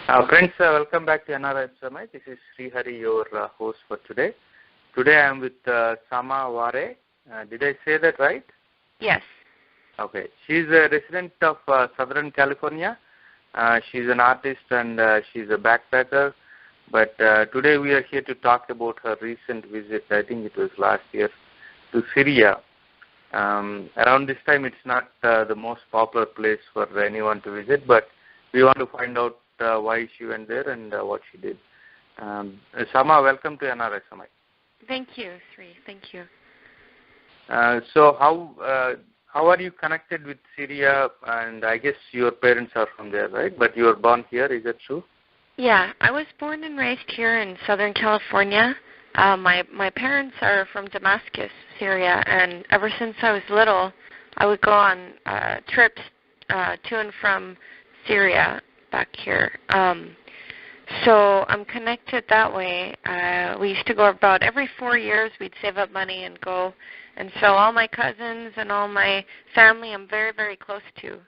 Friends, welcome back to another Summit. This is Srihari, your host for today. Today I am with Sama Wareh. Did I say that right? Yes. Okay. She's a resident of Southern California. She's an artist and she's a backpacker. But today we are here to talk about her recent visit, I think it was last year, to Syria. Around this time it's not the most popular place for anyone to visit, but we want to find out why she went there and what she did. Sama, welcome to NRS Summit. Thank you, Sri. Thank you. So how are you connected with Syria? And I guess your parents are from there, right? But you were born here, is that true? Yeah, I was born and raised here in Southern California. My parents are from Damascus, Syria, and ever since I was little, I would go on trips to and from Syria back here. So I'm connected that way. We used to go about every 4 years. We'd save up money and go. And so all my cousins and all my family I'm very, very close to.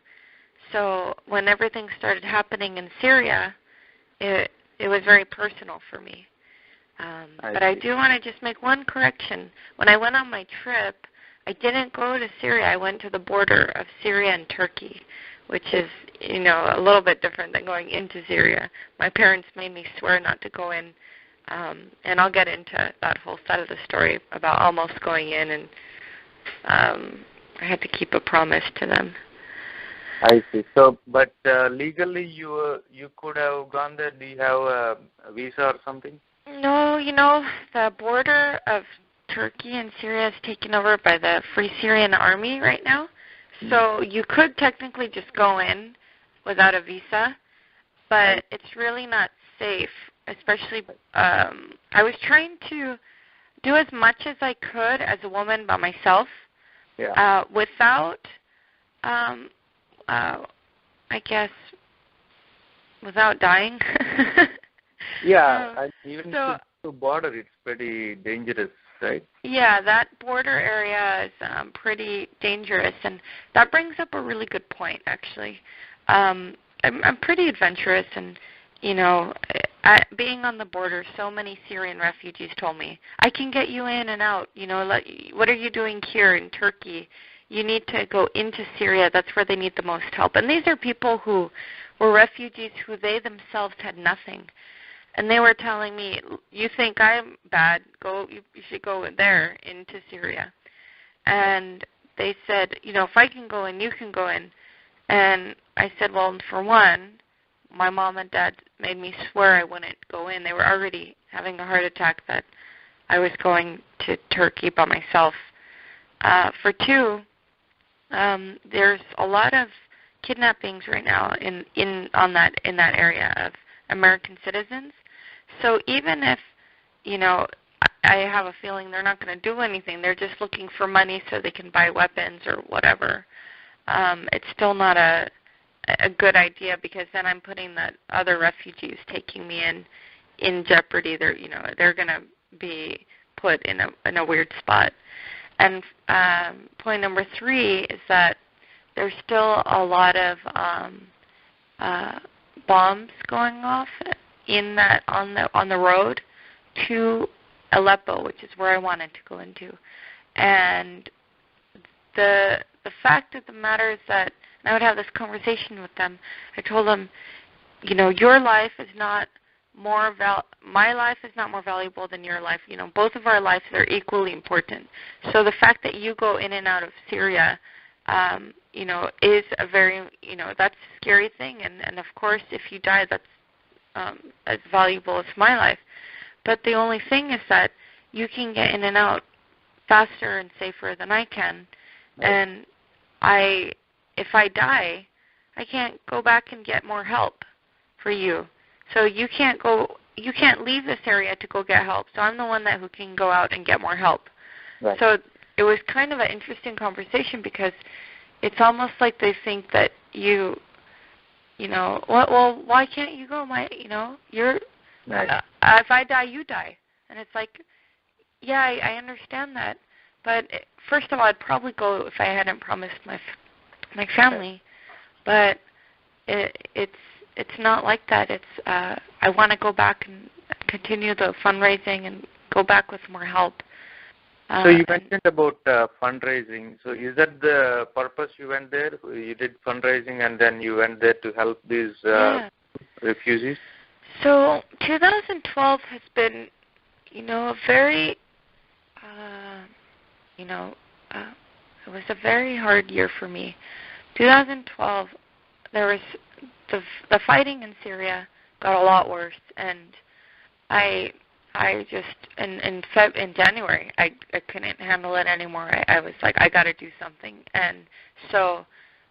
So when everything started happening in Syria, it was very personal for me. But I do want to just make one correction. When I went on my trip, I didn't go to Syria. I went to the border of Syria and Turkey, which is, a little bit different than going into Syria. My parents made me swear not to go in, and I'll get into that whole side of the story about almost going in, and I had to keep a promise to them. I see. So, but legally you could have gone there. Do you have a visa or something? No, the border of Turkey and Syria is taken over by the Free Syrian Army right now. So you could technically just go in without a visa, but it's really not safe, especially I was trying to do as much as I could as a woman by myself without, I guess, without dying. And even to border, it's pretty dangerous, right? Yeah, that border area is pretty dangerous, and that brings up a really good point, actually. I'm pretty adventurous, and, being on the border, so many Syrian refugees told me, I can get you in and out. What are you doing here in Turkey? You need to go into Syria. That's where they need the most help. And these are people who were refugees who they themselves had nothing. And they were telling me, you think I'm bad, you should go there into Syria. And they said, if I can go in, you can go in. And I said, well, for one, my mom and dad made me swear I wouldn't go in. They were already having a heart attack that I was going to Turkey by myself. For two, there's a lot of kidnappings right now in that area of American citizens. So even if, I have a feeling they're not going to do anything, they're just looking for money so they can buy weapons or whatever, it's still not a good idea, because then I'm putting the other refugees taking me in jeopardy. They're going to be put in a weird spot. And point number 3 is that there's still a lot of bombs going off on the road to Aleppo, which is where I wanted to go into. And the fact of the matter is that, and I would have this conversation with them, I told them, your life is not more my life is not more valuable than your life. Both of our lives are equally important. So the fact that you go in and out of Syria, is a very, that's a scary thing. And of course, if you die, that's as valuable as my life. But the only thing is that you can get in and out faster and safer than I can. And if I die, I can't go back and get more help for you. So you can't leave this area to go get help. So I'm the one who can go out and get more help. Right. So it was kind of an interesting conversation, because it's almost like they think that well, why can't you go? If I die, you die. And it's like, yeah, I understand that. But first of all, I'd probably go if I hadn't promised my family. But it's it's not like that. It's I want to go back and continue the fundraising and go back with more help. So you mentioned about fundraising. So is that the purpose you went there? You did fundraising and then you went there to help these refugees? So 2012 has been, a very, it was a very hard year for me. 2012, there was the fighting in Syria got a lot worse, and I just in January I couldn't handle it anymore. I was like, I got to do something, and so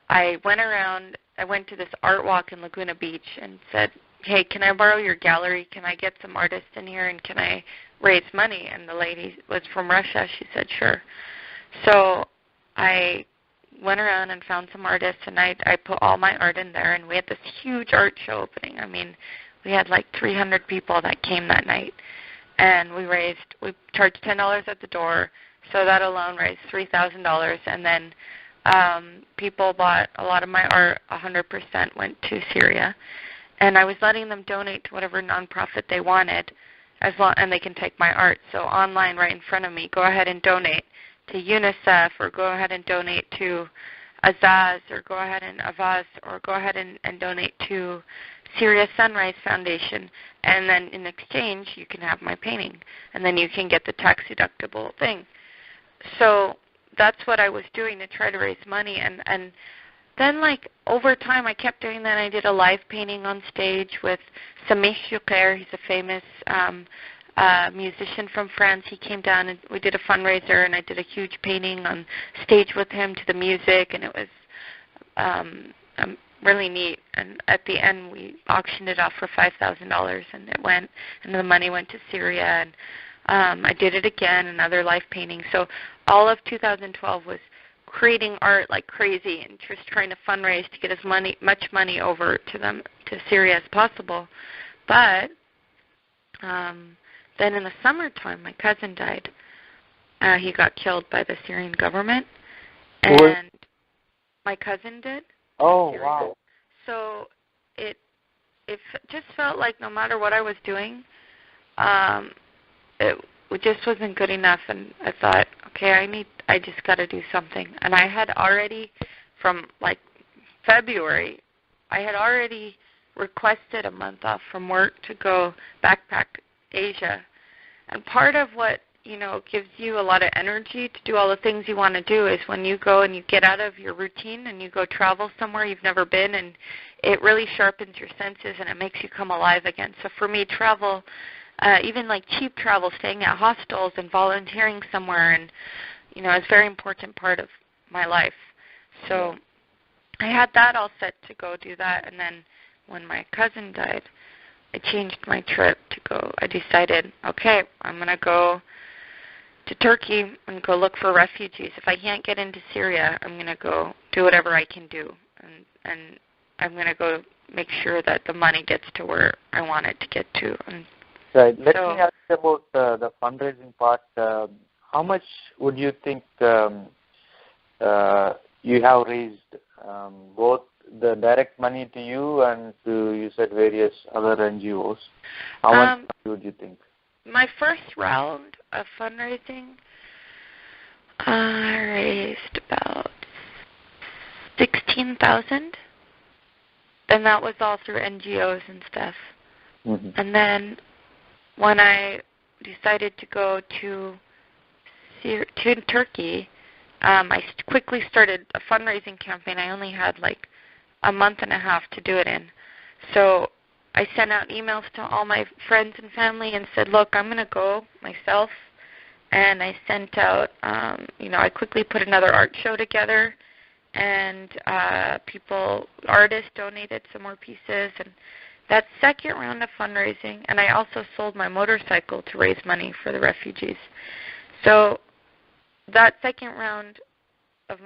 I went to this art walk in Laguna Beach and said, hey, can I borrow your gallery? Can I get some artists in here, and can I raise money? And the lady was from Russia. She said, sure. So I went around and found some artists, and I put all my art in there, and we had this huge art show opening. I mean, we had like 300 people that came that night, and we charged $10 at the door, so that alone raised $3,000, and then people bought a lot of my art. 100% went to Syria, and I was letting them donate to whatever nonprofit they wanted, and they can take my art. So online, right in front of me, go ahead and donate to UNICEF, or go ahead and donate to Azaz, or go ahead and Avaz, or go ahead and donate to Syria Sunrise Foundation, and then in exchange you can have my painting, and then you can get the tax deductible thing. So that's what I was doing to try to raise money, and then like over time I kept doing that. I did a live painting on stage with Samih Youker. He's a famous musician from France. He came down and we did a fundraiser, and I did a huge painting on stage with him to the music, and it was really neat. And at the end we auctioned it off for $5,000, and the money went to Syria. And I did it again, another live painting. So all of 2012 was creating art like crazy and just trying to fundraise to get as much money over to Syria as possible. But then in the summertime, my cousin died. He got killed by the Syrian government, and my cousin did. Oh, wow. So it just felt like no matter what I was doing, it just wasn't good enough, and I thought, okay, I just got to do something. And I had already, from like February, I had already requested a month off from work to go backpack Asia. And part of what, gives you a lot of energy to do all the things you want to do is when you go and you get out of your routine and you go travel somewhere you've never been, and it really sharpens your senses and it makes you come alive again. So for me, travel, even like cheap travel, staying at hostels and volunteering somewhere, and is a very important part of my life. So I had that all set to go do that, and then when my cousin died, I changed my trip to go. I decided, okay, I'm going to go to Turkey and go look for refugees. If I can't get into Syria, I'm going to go do whatever I can do, and I'm going to go make sure that the money gets to where I want it to get to. And right. Let me ask about the fundraising part. How much would you think you have raised, both the direct money to you and to, you said, various other NGOs? How much would you think? My first round of fundraising, I raised about $16,000, and that was all through NGOs and stuff. Mm-hmm. And then when I decided to go to Turkey, I quickly started a fundraising campaign. I only had like a month and a half to do it in. So I sent out emails to all my friends and family and said, look, I'm going to go myself. And I sent out, I quickly put another art show together, and artists donated some more pieces. And that second round of fundraising, and I also sold my motorcycle to raise money for the refugees. So that second round of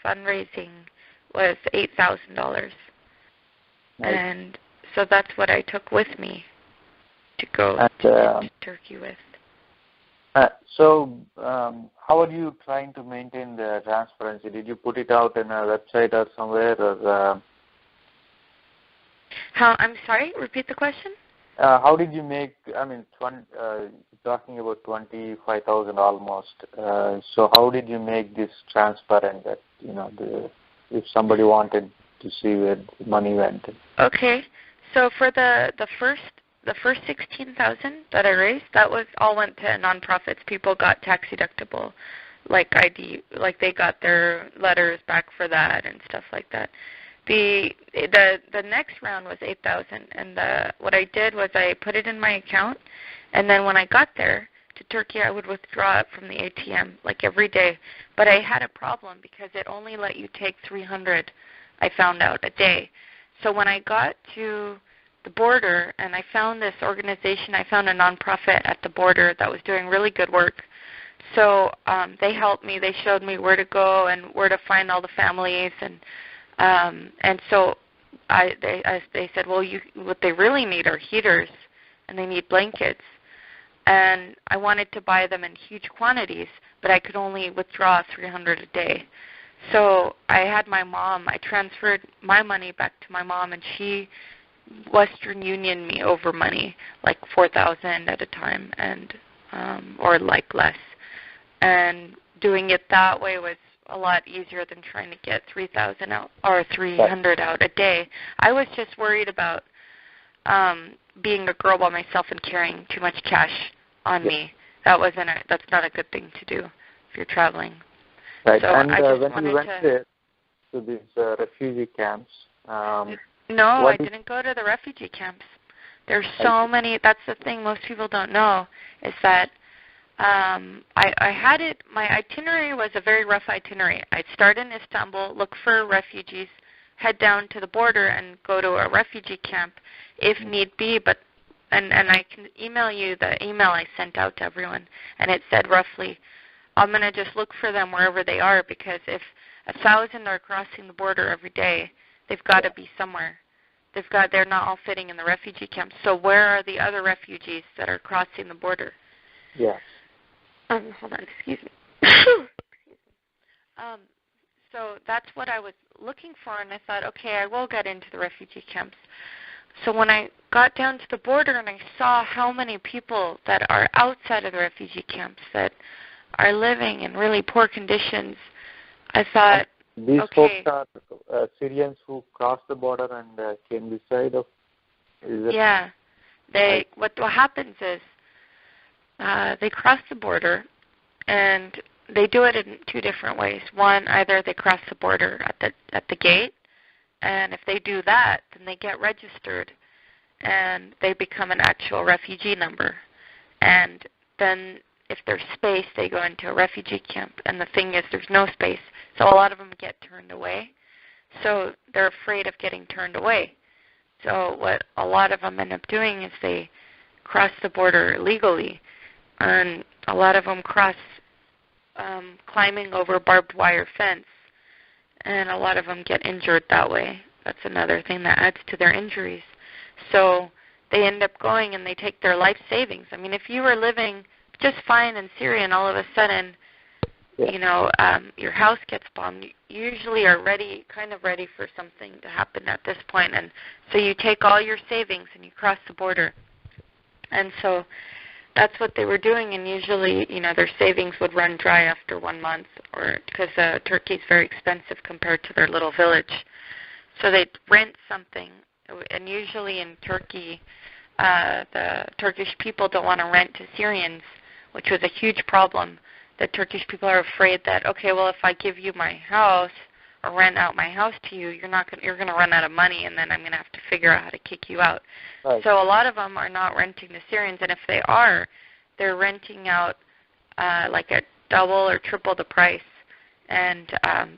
fundraising was $8,000, and so that's what I took with me to go to Turkey with. So how are you trying to maintain the transparency? Did you put it out in a website or somewhere? Or, I'm sorry, repeat the question? How did you make, talking about 25,000 almost, so how did you make this transparent that, if somebody wanted to see where the money went? Okay, so for the first 16,000 that I raised, that was all went to nonprofits. People got tax deductible, like ID, like they got their letters back for that and stuff like that. The next round was 8,000, and what I did was I put it in my account, and then when I got there to Turkey, I would withdraw it from the ATM like every day. But I had a problem because it only let you take 300. I found out a day. So when I got to the border and I found this organization, I found a nonprofit at the border that was doing really good work. So they helped me. They showed me where to go and where to find all the families, and so they said, well, what they really need are heaters, and they need blankets. And I wanted to buy them in huge quantities, but I could only withdraw 300 a day. So I had my mom, I transferred my money back to my mom, and she Western Union me over money, like 4,000 at a time, and or like less. And doing it that way was a lot easier than trying to get 3,000 out or 300 out a day. I was just worried about being a girl by myself and carrying too much cash on me. That's not a good thing to do if you're traveling. Right. So and I just when you went to these refugee camps, no, I didn't go to the refugee camps. There's so many. That's the thing most people don't know is that I had it. My itinerary was a very rough itinerary. I'd start in Istanbul, look for refugees, head down to the border, and go to a refugee camp if need be. And I can email you the email I sent out to everyone, and it said roughly, I'm going to just look for them wherever they are, because if 1,000 are crossing the border every day, they've got to be somewhere. They're not all fitting in the refugee camps. So where are the other refugees that are crossing the border? Yes. Hold on, excuse me. So that's what I was looking for, and I thought, okay, I will get into the refugee camps. So when I got down to the border and I saw how many people that are outside of the refugee camps that are living in really poor conditions, I thought, these okay, folks are Syrians who crossed the border and came this side of. Yeah, what happens is they cross the border, and they do it in two different ways. One, either they cross the border at the gate, and if they do that, then they get registered, and they become an actual refugee number. And then if there's space, they go into a refugee camp. And the thing is, there's no space, so a lot of them get turned away. So they're afraid of getting turned away. So what a lot of them end up doing is they cross the border illegally, and a lot of them cross climbing over barbed wire fence, and a lot of them get injured that way. That's another thing that adds to their injuries. So they end up going and they take their life savings. I mean, if you were living just fine in Syria and all of a sudden, your house gets bombed, you usually are kind of ready for something to happen at this point. And so you take all your savings and you cross the border. And so that's what they were doing, and usually, their savings would run dry after 1 month, or because Turkey's very expensive compared to their little village. So they'd rent something, and usually in Turkey, the Turkish people don't want to rent to Syrians, which was a huge problem. The Turkish people are afraid that, okay, well, if I give you my house or rent out my house to you, you're going to run out of money, and then I'm going to have to figure out how to kick you out. Right. So a lot of them are not renting to Syrians, and if they are, they're renting out like at double or triple the price, and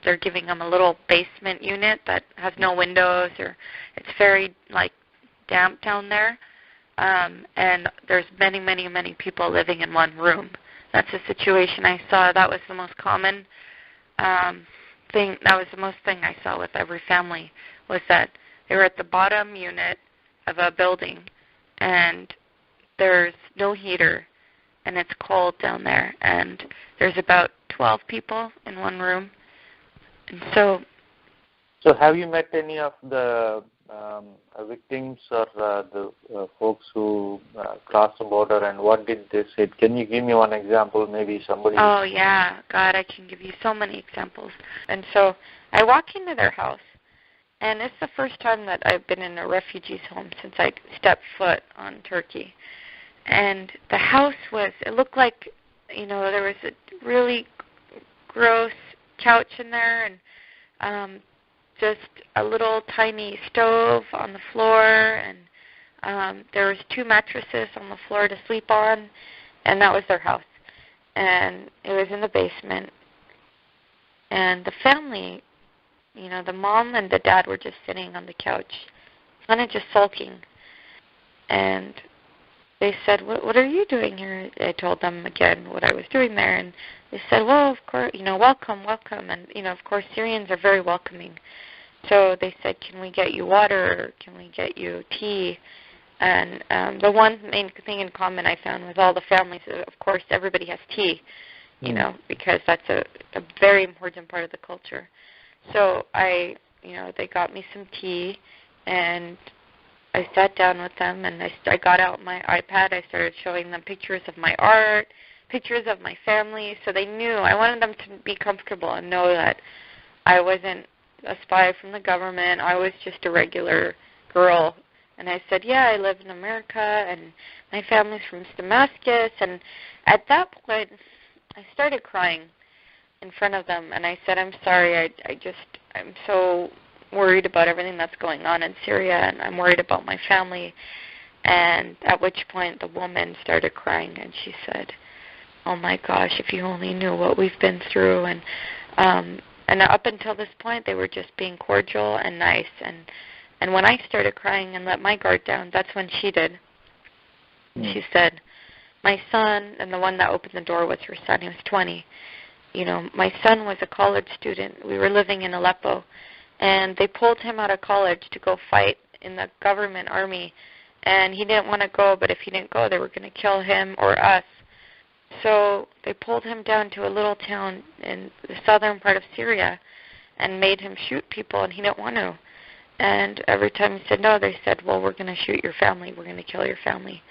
they're giving them a little basement unit that has no windows, or it's very damp down there, and there's many, many, many people living in one room. That's the situation I saw. That was the most common thing. That was the most thing I saw with every family, was that they were at the bottom unit of a building, and there's no heater, and it's cold down there, and there's about 12 people in one room. And so have you met any of the victims or the folks who crossed the border, and what did they say? Can you give me one example, maybe somebody? Oh, yeah. God, I can give you so many examples. And so I walk into their house, and it's the first time that I've been in a refugee's home since I stepped foot on Turkey. And the house it looked like, there was a really gross couch in there, and just a little tiny stove on the floor, and there was 2 mattresses on the floor to sleep on, and that was their house. And it was in the basement. And the family, the mom and the dad were just sitting on the couch, kind of just sulking. And they said, what are you doing here? I told them again what I was doing there, and they said, well, of course, welcome. And, of course, Syrians are very welcoming. So they said, can we get you water? Can we get you tea? And the one main thing in common I found with all the families, of course, everybody has tea, because that's a very important part of the culture. So they got me some tea, and I sat down with them, and I got out my iPad. I started showing them pictures of my art, pictures of my family, so they knew. I wanted them to be comfortable and know that I wasn't a spy from the government. I was just a regular girl. And I said, yeah, I live in America, and my family's from Damascus. And at that point, I started crying in front of them, and I said, I'm sorry, I'm so worried about everything that's going on in Syria, and I'm worried about my family. And at which point the woman started crying, and she said, oh my gosh, if you only knew what we've been through. And up until this point, they were just being cordial and nice. And when I started crying and let my guard down, that's when she did. She said, my son, and the one that opened the door was her son, he was 20. My son was a college student. We were living in Aleppo, and they pulled him out of college to go fight in the government army, and he didn't want to go, but if he didn't go, they were going to kill him or us. So they pulled him down to a little town in the southern part of Syria and made him shoot people, and he didn't want to. And every time he said no, they said, well, we're going to shoot your family. We're going to kill your family.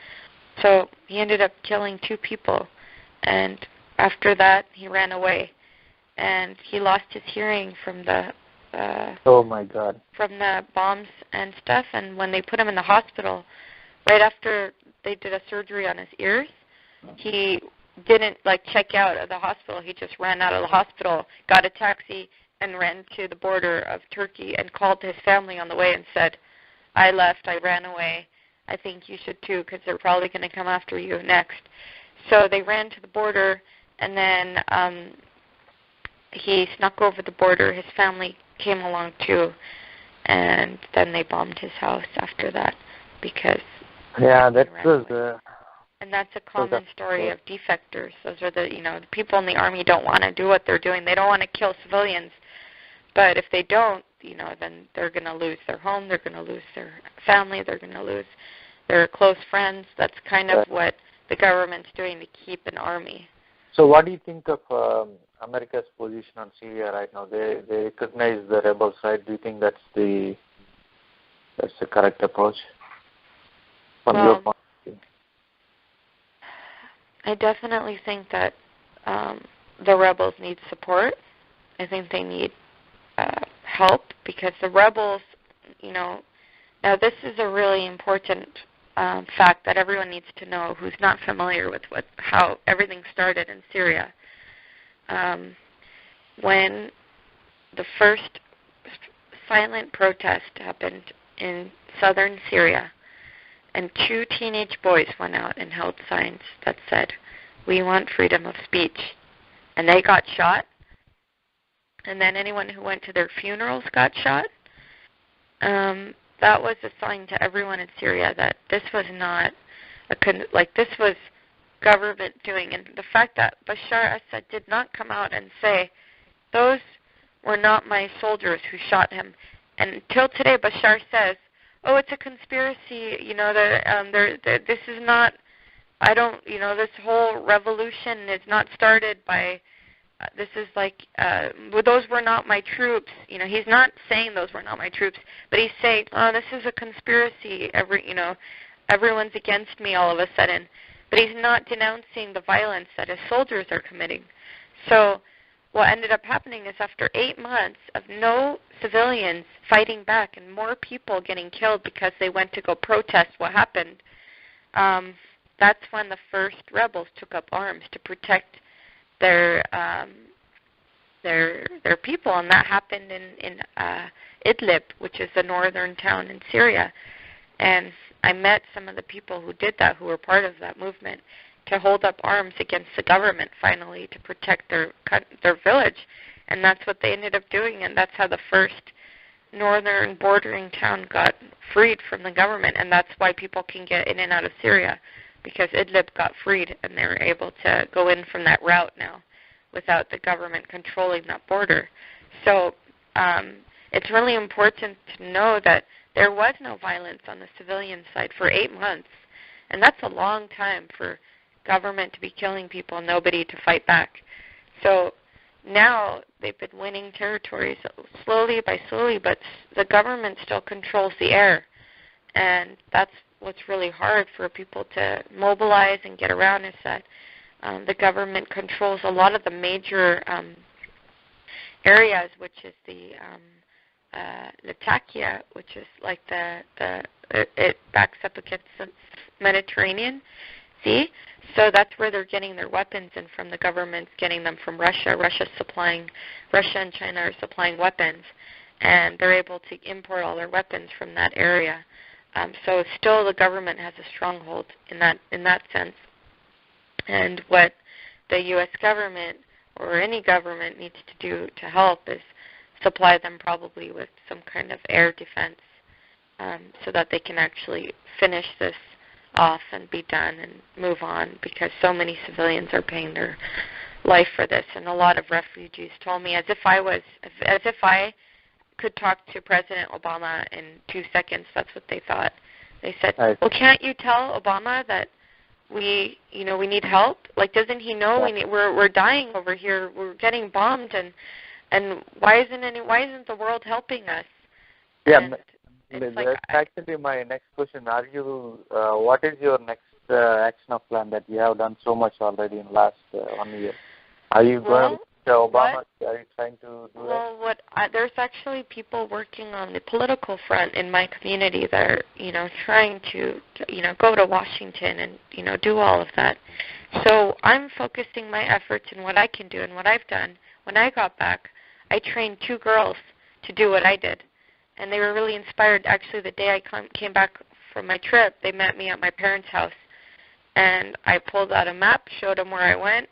So he ended up killing 2 people. And after that, he ran away. And he lost his hearing from the oh, my God. From the bombs and stuff. And when they put him in the hospital, right after they did a surgery on his ears, he didn't check out of the hospital. He just ran out of the hospital, got a taxi, and ran to the border of Turkey and called his family on the way and said, I left, I ran away. I think you should too, because they're probably going to come after you next. So they ran to the border, and then he snuck over the border. His family came along too, and then they bombed his house after that because and that's a common story of defectors. Those are the people in the army don't want to do what they're doing. They don't want to kill civilians. But if they don't, then they're going to lose their home, they're going to lose their family, they're going to lose their close friends. That's kind of what the government's doing to keep an army. So what do you think of America's position on Syria right now? They recognize the rebels, right? Do you think that's the correct approach from your point of view? I definitely think that the rebels need support. I think they need help, because the rebels, now this is a really important fact that everyone needs to know who's not familiar with how everything started in Syria. When the first silent protest happened in southern Syria, and 2 teenage boys went out and held signs that said, we want freedom of speech, and they got shot. And then anyone who went to their funerals got shot. That was a sign to everyone in Syria that this was not this was government doing. And the fact that Bashar Assad did not come out and say, those were not my soldiers who shot him. And until today, Bashar says, oh, it's a conspiracy. This is not. This whole revolution is not started by this is like, well, those were not my troops. He's not saying those were not my troops, but he's saying, oh, this is a conspiracy. Everyone's against me all of a sudden. But he's not denouncing the violence that his soldiers are committing. So what ended up happening is after 8 months of no civilians fighting back and more people getting killed because they went to go protest what happened, that's when the first rebels took up arms to protect their people, and that happened in Idlib, which is a northern town in Syria. And I met some of the people who did that, who were part of that movement, to hold up arms against the government finally to protect their village. And that's what they ended up doing, and that's how the first northern bordering town got freed from the government, and that's why people can get in and out of Syria, because Idlib got freed and they were able to go in from that route now without the government controlling that border. So it's really important to know that there was no violence on the civilian side for 8 months, and that's a long time for government to be killing people and nobody to fight back. So now they've been winning territories slowly, but the government still controls the air, and that's what's really hard for people to mobilize and get around, is that the government controls a lot of the major areas, which is the Latakia, which is like it backs up against the Mediterranean Sea. So that's where they're getting their weapons, and from the government's getting them from Russia. Russia and China are supplying weapons, and they're able to import all their weapons from that area. So still the government has a stronghold in that sense. And what the U.S. government or any government needs to do to help is supply them probably with some kind of air defense, so that they can actually finish this off and be done and move on, because so many civilians are paying their life for this. And a lot of refugees told me, as if I could talk to President Obama in 2 seconds. That's what they thought. They said, well, can't you tell Obama that we need help? Like, doesn't he know we're dying over here? We're getting bombed, and why isn't the world helping us? Yeah, that's actually my next question. What is your next action of plan that you have done so much already in last 1 year? Are you going to Obama? Are you trying to do that? Well, there's actually people working on the political front in my community that are, trying to go to Washington and, do all of that. So I'm focusing my efforts in what I can do and what I've done. When I got back, I trained 2 girls to do what I did. And they were really inspired. Actually, the day I came back from my trip, they met me at my parents' house. And I pulled out a map, showed them where I went,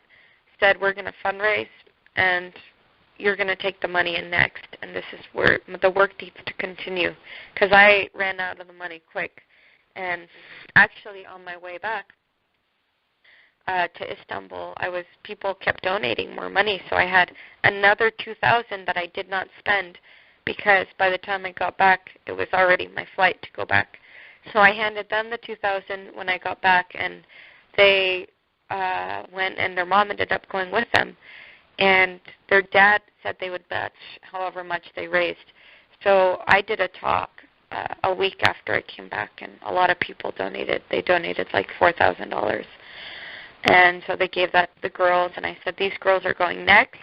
said, we're going to fundraise, and you're going to take the money in next. And this is where the work needs to continue, because I ran out of the money quick. And actually, on my way back to Istanbul, people kept donating more money, so I had another $2,000 that I did not spend, because by the time I got back, it was already my flight to go back. So I handed them the $2,000 when I got back, and they went, and their mom ended up going with them. And their dad said they would match however much they raised. So I did a talk a week after I came back, and a lot of people donated. They donated like $4,000. And so they gave that to the girls, and I said, these girls are going next.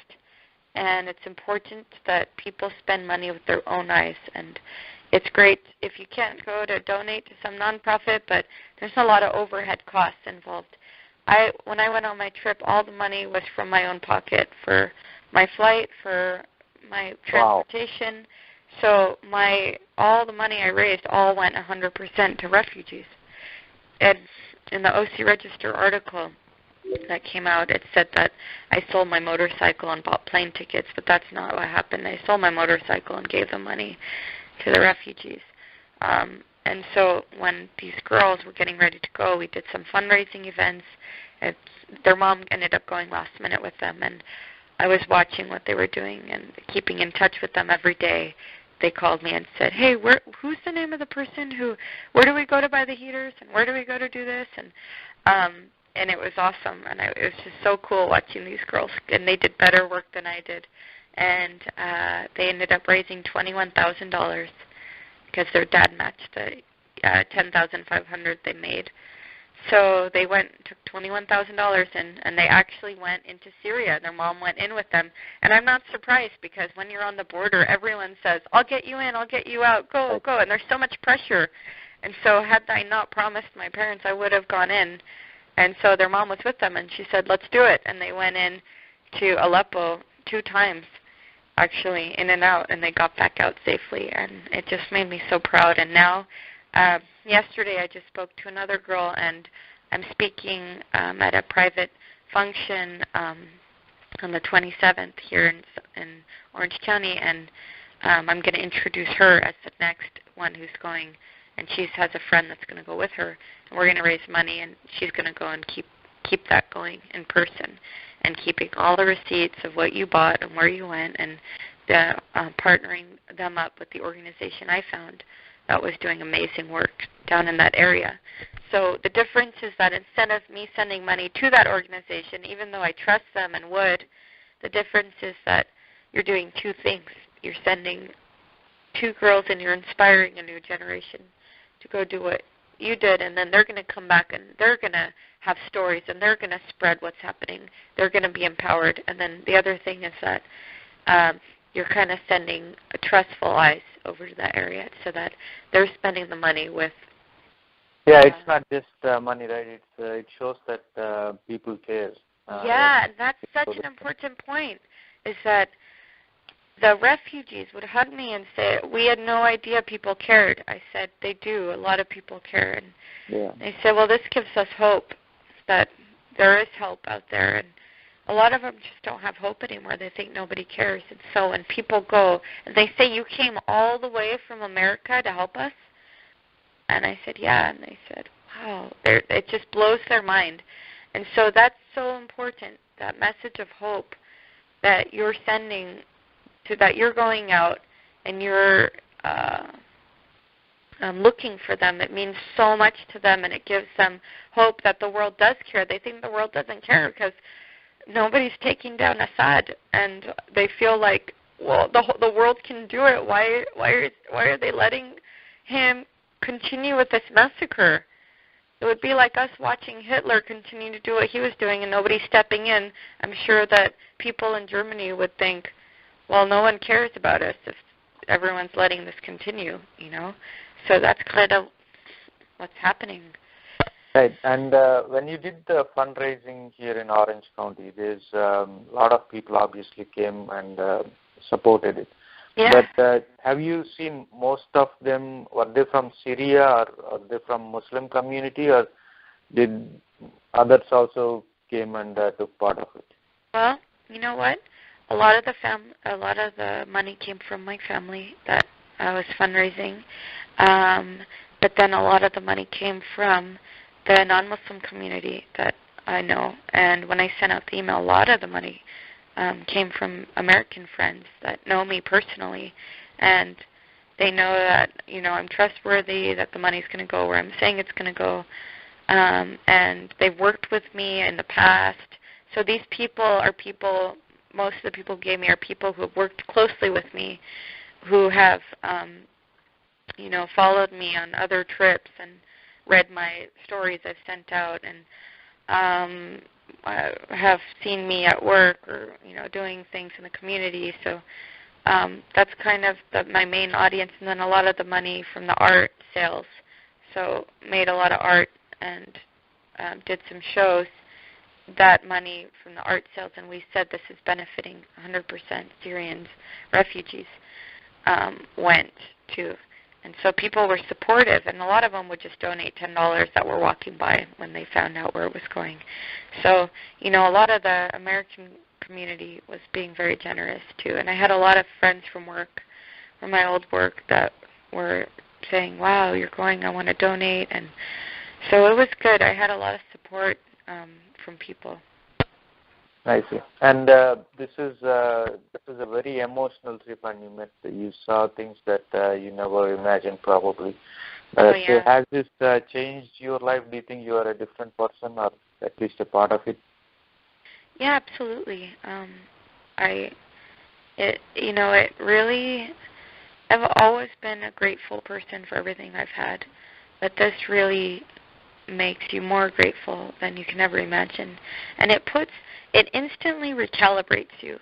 And it's important that people spend money with their own eyes. And it's great if you can't go to donate to some nonprofit, but there's a lot of overhead costs involved. When I went on my trip, all the money was from my own pocket for my flight, for my transportation. Wow. So all the money I raised all went 100% to refugees. And in the OC Register article that came out, it said that I sold my motorcycle and bought plane tickets, but that's not what happened. I sold my motorcycle and gave the money to the refugees. And so when these girls were getting ready to go, we did some fundraising events. Their mom ended up going last minute with them, and I was watching what they were doing and keeping in touch with them every day. They called me and said, hey, who's the name of the person where do we go to buy the heaters, and where do we go to do this? And and it was awesome, and it was just so cool watching these girls, and they did better work than I did, and they ended up raising $21,000 because their dad matched the $10,500 they made. So they took $21,000 and they actually went into Syria. Their mom went in with them. And I'm not surprised because when you're on the border, everyone says, I'll get you in, I'll get you out, go, go. And there's so much pressure. And so had I not promised my parents, I would have gone in. And so their mom was with them, and she said, let's do it. And they went in to Aleppo 2 times, actually, in and out, and they got back out safely. And it just made me so proud. And now, yesterday I just spoke to another girl, and I'm speaking at a private function on the 27th here in Orange County, and I'm going to introduce her as the next one who's going, and she has a friend that's going to go with her, and we're going to raise money, and she's going to go and keep that going in person, and keeping all the receipts of what you bought and where you went, and partnering them up with the organization I found that was doing amazing work down in that area. So the difference is that instead of me sending money to that organization, even though I trust them and would, the difference is that you're doing 2 things. You're sending 2 girls and you're inspiring a new generation to go do what you did, and then they're going to come back and they're going to have stories and they're going to spread what's happening. They're going to be empowered. And then the other thing is that you're kind of sending trustful eyes over to that area so that they're spending the money with. Yeah, it's not just money, right? It shows that people care. Yeah, and that's such an important point, is that the refugees would hug me and say, we had no idea people cared. I said, they do. A lot of people care. And they said, well, this gives us hope that there is help out there. And a lot of them just don't have hope anymore. They think nobody cares. And so when people go, and they say, you came all the way from America to help us? And I said, yeah. And they said, wow. It just blows their mind. And so that's so important, that message of hope that you're sending, to that you're going out and you're looking for them. It means so much to them, and it gives them hope that the world does care. They think the world doesn't care because nobody's taking down Assad, and they feel like, well, the world can do it. Why are they letting him continue with this massacre? It would be like us watching Hitler continue to do what he was doing and nobody stepping in. I'm sure that people in Germany would think, well, no one cares about us if everyone's letting this continue, you know? So that's kind of what's happening. Right, and when you did the fundraising here in Orange County, there's a lot of people obviously came and supported it. Yeah. But have you seen most of them, were they from Syria or they from Muslim community, or did others also came and took part of it? Well, you know what? A lot of the money came from my family that I was fundraising, but then a lot of the money came from the non-Muslim community that I know. And when I sent out the email, a lot of the money came from American friends that know me personally, and they know that, you know, I'm trustworthy, that the money's going to go where I'm saying it's going to go, and they've worked with me in the past. So these people are people, most of the people who gave me are people who have worked closely with me, who have, you know, followed me on other trips and read my stories I've sent out, and have seen me at work or, you know, doing things in the community. So that's kind of my main audience. And then a lot of the money from the art sales. So made a lot of art and did some shows. That money from the art sales, and we said this is benefiting 100% Syrian refugees, went to. And so people were supportive, and a lot of them would just donate $10 that were walking by when they found out where it was going. So, you know, a lot of the American community was being very generous, too. And I had a lot of friends from work, from my old work, that were saying, wow, you're going, I want to donate. And so it was good. I had a lot of support from people. I see. And this is a very emotional trip, and you saw things that you never imagined probably. So has this changed your life? Do you think you are a different person, or at least a part of it? Yeah, absolutely. It really, I've always been a grateful person for everything I've had, but this really makes you more grateful than you can ever imagine. And it instantly recalibrates you.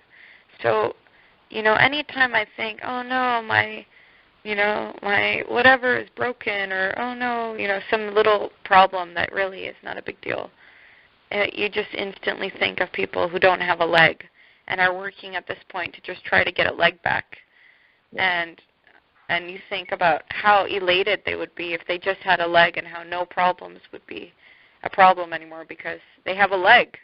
So, anytime I think, oh no, my whatever is broken, or oh no, some little problem that really is not a big deal, you just instantly think of people who don't have a leg and are working at this point to just try to get a leg back. And you think about how elated they would be if they just had a leg, and how no problems would be a problem anymore because they have a leg.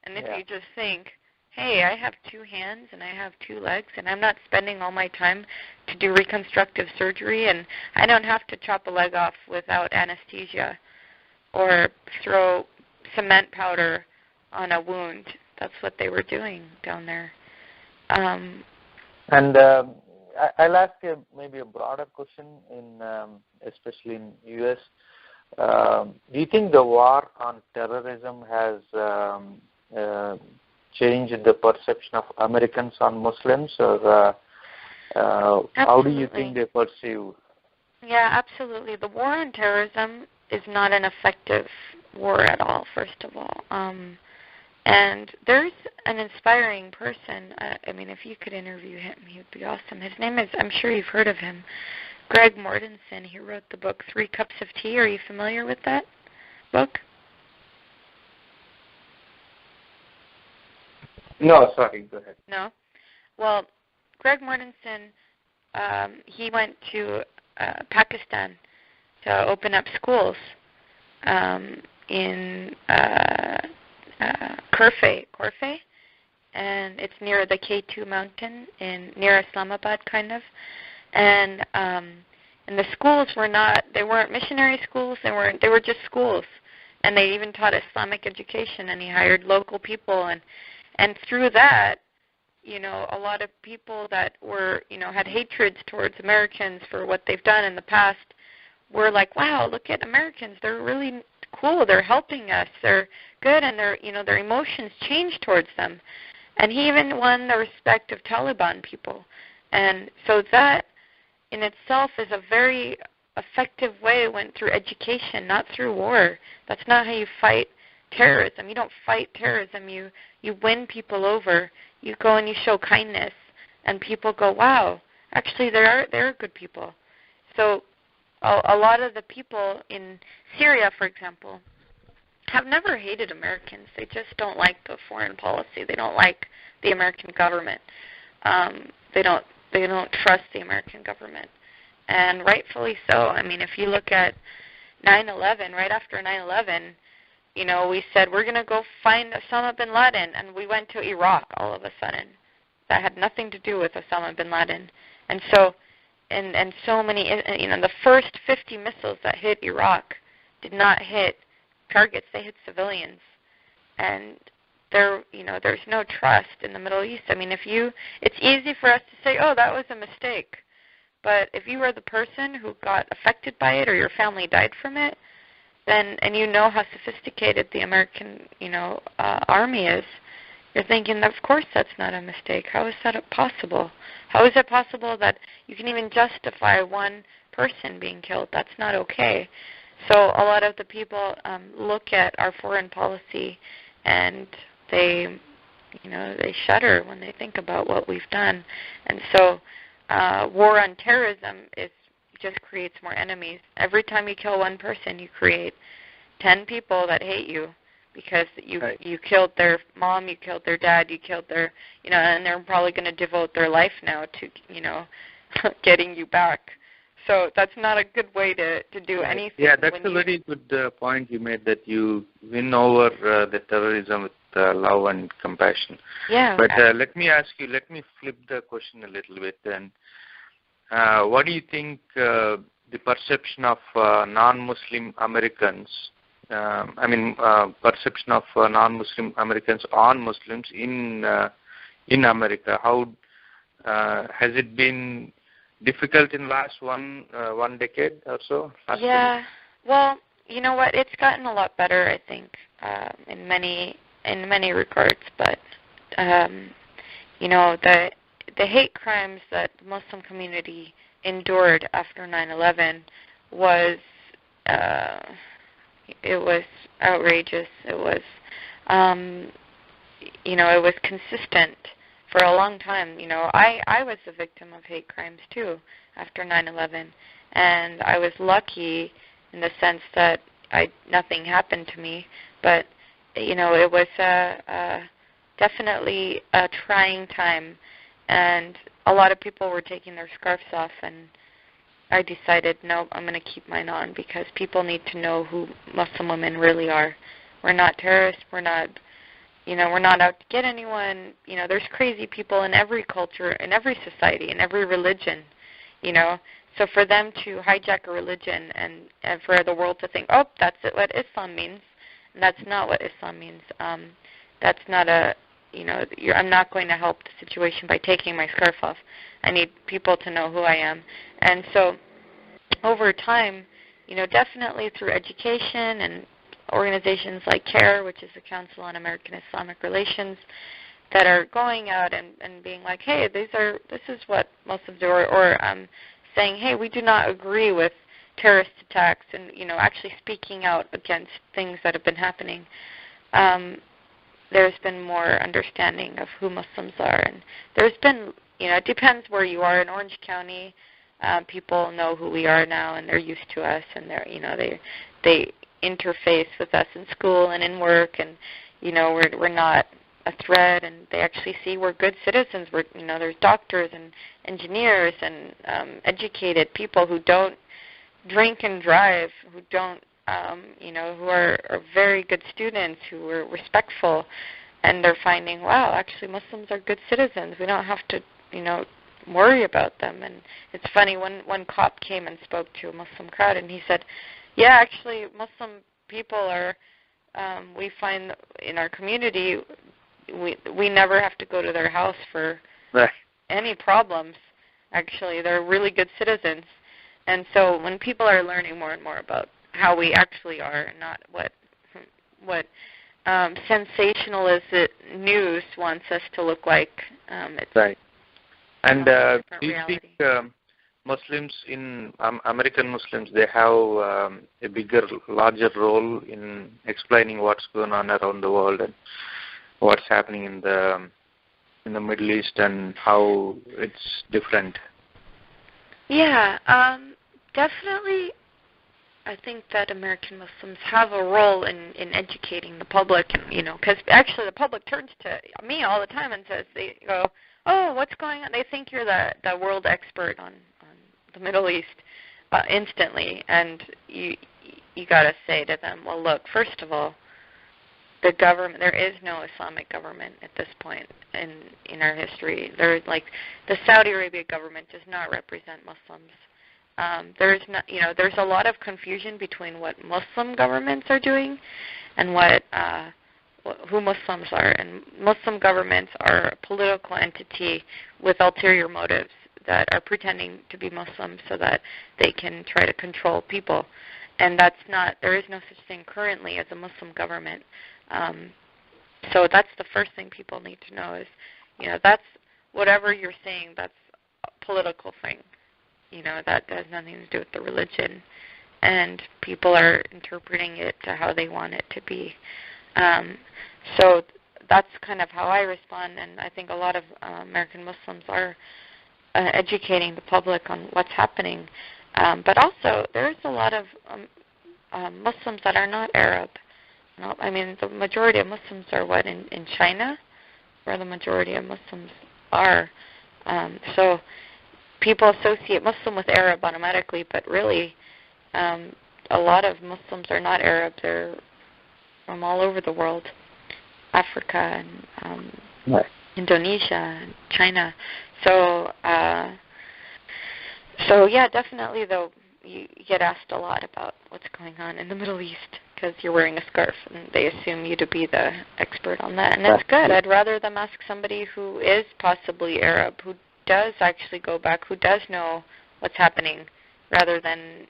And if you just think, hey, I have 2 hands and I have 2 legs, and I'm not spending all my time to do reconstructive surgery, and I don't have to chop a leg off without anesthesia or throw cement powder on a wound. That's what they were doing down there. I'll ask maybe a broader question, especially in U.S. Do you think the war on terrorism has changed the perception of Americans on Muslims, or how do you think they perceive? Yeah, absolutely. The war on terrorism is not an effective war at all, first of all. And there's an inspiring person. If you could interview him, he would be awesome. His name is, I'm sure you've heard of him, Greg Mortensen. He wrote the book 3 Cups of Tea. Are you familiar with that book? No, sorry, go ahead. No? Well, Greg Mortensen, he went to Pakistan to open up schools in Corfe, and it's near the K2 mountain near Islamabad, kind of. And the schools weren't missionary schools. They were just schools, and they even taught Islamic education. And he hired local people, and through that, a lot of people that were had hatreds towards Americans for what they've done in the past were like, wow, look at Americans. They're really cool. They're helping us. They're good, and their emotions changed towards them. And he even won the respect of Taliban people. And so that in itself is a very effective way. It went through education, not through war. That's not how you fight terrorism. You don't fight terrorism. You win people over. You go and you show kindness, and people go, wow, actually they're good people. So a lot of the people in Syria, for example, have never hated Americans. They just don't like the foreign policy. They don't like the American government. They don't trust the American government, and rightfully so. If you look at 9/11, right after 9/11, we said we're going to go find Osama bin Laden, and we went to Iraq all of a sudden. That had nothing to do with Osama bin Laden, and so so many, the first 50 missiles that hit Iraq did not hit targets; they hit civilians, and there's no trust in the Middle East. It's easy for us to say, oh, that was a mistake, but if you were the person who got affected by it, or your family died from it, then, and you know how sophisticated the American, army is, you're thinking, of course that's not a mistake. How is that possible? How is it possible that you can even justify one person being killed? That's not okay. So a lot of the people look at our foreign policy, and they shudder when they think about what we've done. And so war on terrorism just creates more enemies. Every time you kill one person, you create 10 people that hate you because you killed their mom, you killed their dad, you killed their, and they're probably going to devote their life now to, getting you back. So that's not a good way to do anything. Yeah, that's a very good point you made, that you win over the terrorism with love and compassion. Yeah. But let me flip the question a little bit. And what do you think the perception of non-Muslim Americans, perception of non-Muslim Americans on Muslims in America, how has it been difficult in last one decade or so? Yeah. Well, you know what? It's gotten a lot better, I think, in many regards. But you know, the hate crimes that the Muslim community endured after 9/11 was it was outrageous. It was you know, it was consistent for a long time. You know, I was a victim of hate crimes too after 9/11, and I was lucky in the sense that nothing happened to me. But you know, it was definitely a trying time, and a lot of people were taking their scarves off, and I decided, no, I'm going to keep mine on because people need to know who Muslim women really are. We're not terrorists. We're not, you know, we're not out to get anyone. You know, there's crazy people in every culture, in every society, in every religion, you know. So for them to hijack a religion and for the world to think, oh, that's what Islam means, and that's not what Islam means. That's not a, you know, I'm not going to help the situation by taking my scarf off. I need people to know who I am. And so over time, you know, definitely through education and organizations like CARE, which is the Council on American Islamic Relations, that are going out and being like, hey, this is what Muslims do, or saying, hey, we do not agree with terrorist attacks, and, you know, actually speaking out against things that have been happening. There's been more understanding of who Muslims are, and there's been, you know, it depends where you are. In Orange County, people know who we are now, and they're used to us, and they're, you know, they interface with us in school and in work, and, you know, we're not a threat, and they actually see we're good citizens. We're, you know, there's doctors and engineers and educated people who don't drink and drive, who don't, you know, who are very good students, who are respectful, and they're finding, wow, actually Muslims are good citizens. We don't have to, you know, worry about them. And it's funny, one cop came and spoke to a Muslim crowd, and he said, yeah, actually Muslim people are, we find in our community, we never have to go to their house for any problems. Actually, they're really good citizens. And so when people are learning more and more about how we actually are, not what sensationalist news wants us to look like. It's right. And do you reality. think Muslims in American Muslims, they have a bigger, larger role in explaining what's going on around the world and what's happening in the Middle East and how it's different? Yeah, definitely. I think that American Muslims have a role in educating the public, and, you know, because actually the public turns to me all the time and says, they go, oh, what's going on? They think you're the world expert on the Middle East instantly, and you got to say to them, well, look, first of all, the government, there is no Islamic government at this point in our history. There's like the Saudi Arabia government does not represent Muslims. There's not, you know, there's a lot of confusion between what Muslim governments are doing and who Muslims are. And Muslim governments are a political entity with ulterior motives that are pretending to be Muslim so that they can try to control people. And that's not, there is no such thing currently as a Muslim government. So that's the first thing people need to know is, you know, that's whatever you're saying, that's a political thing. You know, that has nothing to do with the religion. And people are interpreting it to how they want it to be. So that's kind of how I respond, and I think a lot of American Muslims are educating the public on what's happening. But also, there's a lot of Muslims that are not Arab. No, I mean, the majority of Muslims are in China, where the majority of Muslims are. So people associate Muslim with Arab automatically, but really a lot of Muslims are not Arab. They're from all over the world, Africa and Indonesia and China. So yeah, definitely, though, you get asked a lot about what's going on in the Middle East because you're wearing a scarf, and they assume you to be the expert on that. And it's good. I'd rather them ask somebody who is possibly Arab, who does actually go back, who does know what's happening, rather than,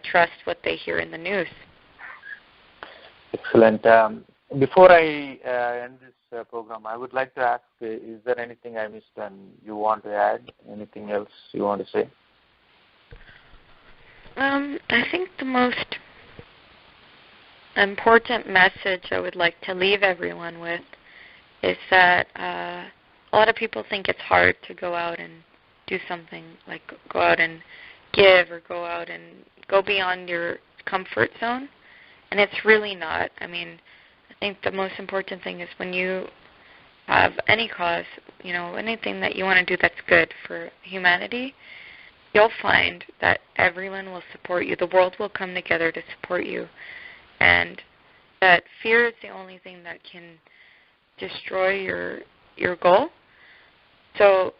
trust what they hear in the news. Excellent. Before I end this program, I would like to ask, is there anything I missed and you want to add? Anything else you want to say? I think the most important message I would like to leave everyone with is that a lot of people think it's hard to go out and do something, like go out and give or go out and go beyond your comfort zone. And it's really not. I think the most important thing is when you have any cause, anything that you want to do that's good for humanity, you'll find that everyone will support you. The world will come together to support you. And that fear is the only thing that can destroy your goal. So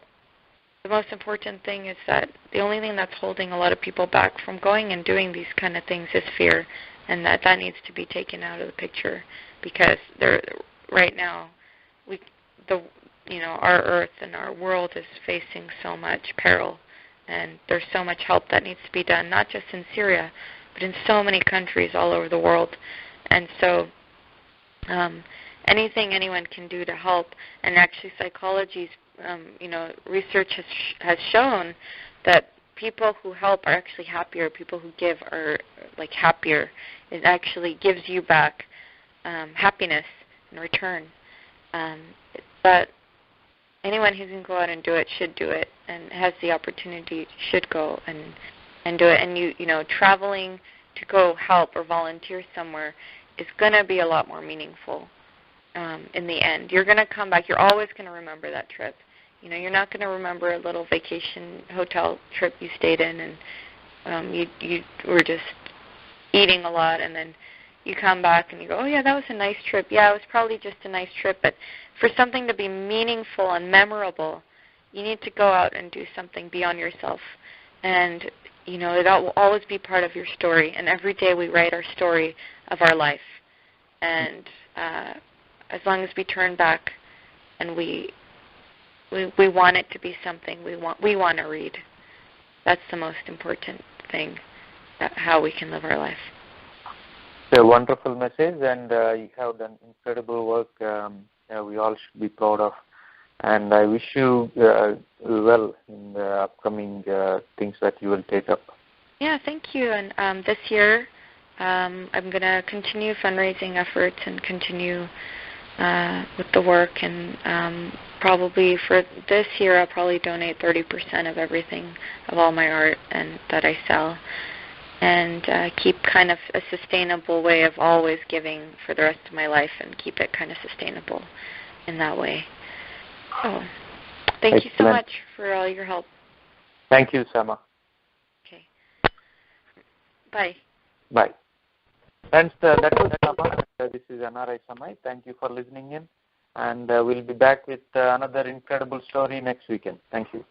the most important thing is that the only thing that's holding a lot of people back from going and doing these kind of things is fear, and that needs to be taken out of the picture, because right now our earth and our world is facing so much peril, and there's so much help that needs to be done, not just in Syria, but in so many countries all over the world. And so anything anyone can do to help, and actually psychology's research has shown that people who help are actually happier. People who give are happier. It actually gives you back happiness in return. But anyone who can go out and do it should do it, and has the opportunity should go and do it. And traveling to go help or volunteer somewhere is going to be a lot more meaningful in the end. You're going to come back. You're always going to remember that trip. You're not going to remember a little vacation hotel trip you stayed in and you were just eating a lot, and then you come back and you go, oh yeah, that was a nice trip. Yeah, it was probably just a nice trip. But for something to be meaningful and memorable, you need to go out and do something beyond yourself. And, that will always be part of your story. And every day we write our story of our life. And as long as we turn back and we want it to be something we want to read, that's the most important thing, how we can live our life. It's a wonderful message, and you have done incredible work. We all should be proud of. And I wish you well in the upcoming things that you will take up. Yeah, thank you. And this year, I'm going to continue fundraising efforts and continue with the work. And probably for this year, I'll probably donate 30% of everything, of all my art and that I sell. And keep kind of a sustainable way of always giving for the rest of my life, and keep it kind of sustainable in that way. So, thank you so much for all your help. Thank you, Sama. Okay. Bye. Bye. Friends, that was Sama. This is NRI Samai. Thank you for listening in. And we'll be back with another incredible story next weekend. Thank you.